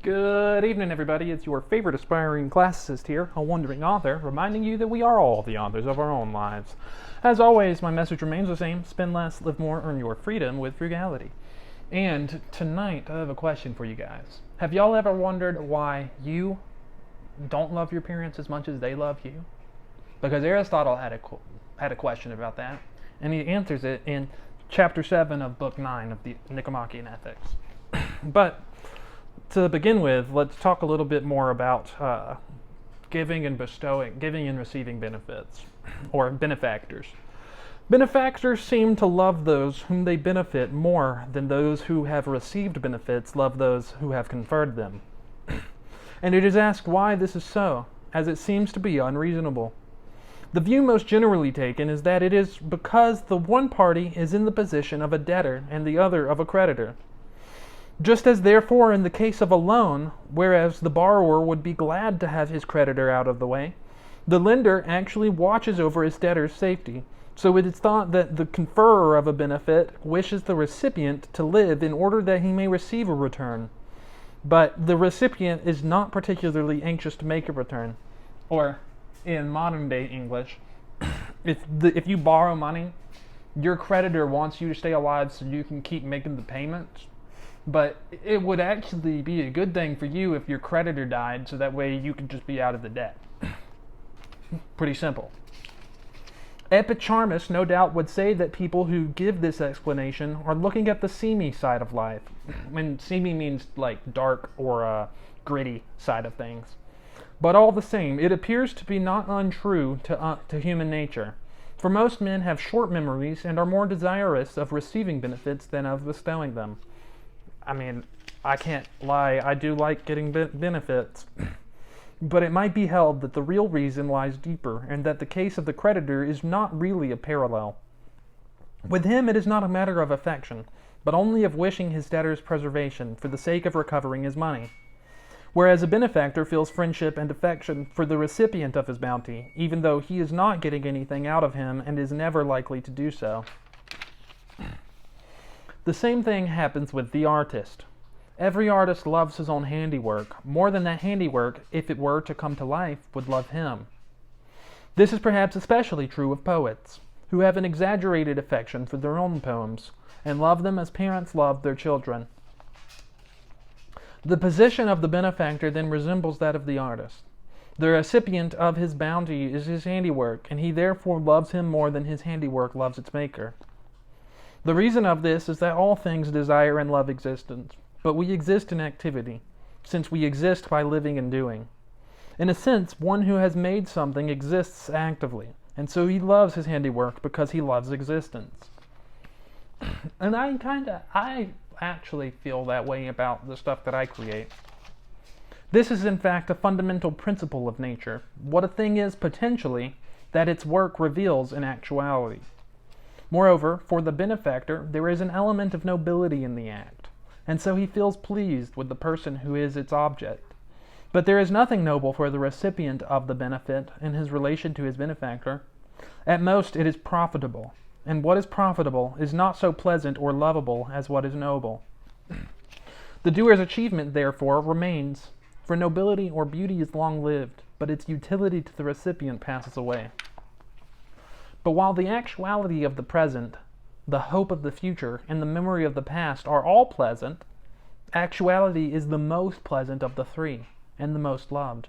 Good evening, everybody. It's your favorite aspiring classicist here, a wandering author, reminding you that we are all the authors of our own lives. As always, my message remains the same: spend less, live more, earn your freedom with frugality. And tonight, I have a question for you guys. Have y'all ever wondered why you don't love your parents as much as they love you? Because Aristotle had a question about that, and he answers it in chapter 7 of book 9 of the Nicomachean Ethics. But to begin with, let's talk a little bit more about giving and receiving benefits, or benefactors. Benefactors seem to love those whom they benefit more than those who have received benefits love those who have conferred them. And it is asked why this is so, as it seems to be unreasonable. The view most generally taken is that it is because the one party is in the position of a debtor and the other of a creditor. Just as therefore in the case of a loan, whereas the borrower would be glad to have his creditor out of the way, the lender actually watches over his debtor's safety. So it is thought that the conferrer of a benefit wishes the recipient to live in order that he may receive a return. But the recipient is not particularly anxious to make a return. Or, in modern day English, if you borrow money, your creditor wants you to stay alive so you can keep making the payments. But it would actually be a good thing for you if your creditor died, so that way you could just be out of the debt. Pretty simple. Epicharmus no doubt would say that people who give this explanation are looking at the seamy side of life. And seamy means like dark or gritty side of things. But all the same, it appears to be not untrue to human nature. For most men have short memories and are more desirous of receiving benefits than of bestowing them. I mean, I can't lie, I do like getting benefits. But it might be held that the real reason lies deeper, and that the case of the creditor is not really a parallel. With him it is not a matter of affection, but only of wishing his debtor's preservation for the sake of recovering his money. Whereas a benefactor feels friendship and affection for the recipient of his bounty, even though he is not getting anything out of him and is never likely to do so. The same thing happens with the artist. Every artist loves his own handiwork, more than that handiwork, if it were to come to life, would love him. This is perhaps especially true of poets, who have an exaggerated affection for their own poems, and love them as parents love their children. The position of the benefactor then resembles that of the artist. The recipient of his bounty is his handiwork, and he therefore loves him more than his handiwork loves its maker. The reason of this is that all things desire and love existence, but we exist in activity, since we exist by living and doing. In a sense, one who has made something exists actively, and so he loves his handiwork because he loves existence. And I actually feel that way about the stuff that I create. This is in fact a fundamental principle of nature. What a thing is potentially, that its work reveals in actuality. Moreover, for the benefactor, there is an element of nobility in the act, and so he feels pleased with the person who is its object. But there is nothing noble for the recipient of the benefit in his relation to his benefactor. At most, it is profitable, and what is profitable is not so pleasant or lovable as what is noble. The doer's achievement, therefore, remains, for nobility or beauty is long-lived, but its utility to the recipient passes away. But while the actuality of the present, the hope of the future, and the memory of the past are all pleasant, actuality is the most pleasant of the three, and the most loved.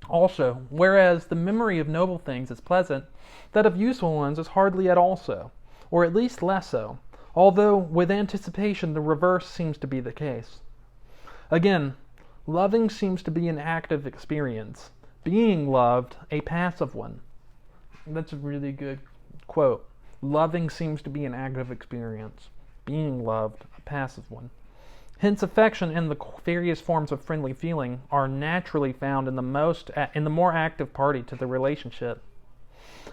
Also, whereas the memory of noble things is pleasant, that of useful ones is hardly at all so, or at least less so, although with anticipation the reverse seems to be the case. Again, loving seems to be an active experience, being loved a passive one. That's a really good quote. Loving seems to be an active experience, being loved a passive one. Hence, affection and the various forms of friendly feeling are naturally found in the more active party to the relationship.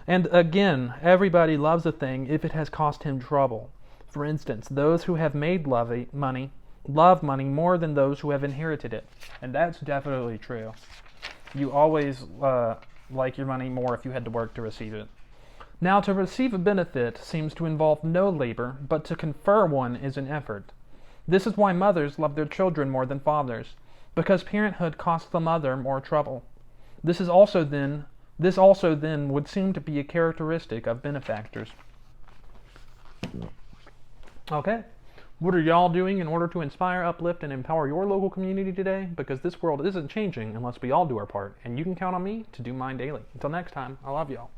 And again, everybody loves a thing if it has cost him trouble. For instance, those who have made money love money more than those who have inherited it. And that's definitely true. You always like your money more if you had to work to receive it. Now, to receive a benefit seems to involve no labor, but to confer one is an effort. This is why mothers love their children more than fathers, because parenthood costs the mother more trouble. This also then would seem to be a characteristic of benefactors. Okay. What are y'all doing in order to inspire, uplift, and empower your local community today? Because this world isn't changing unless we all do our part, and you can count on me to do mine daily. Until next time, I love y'all.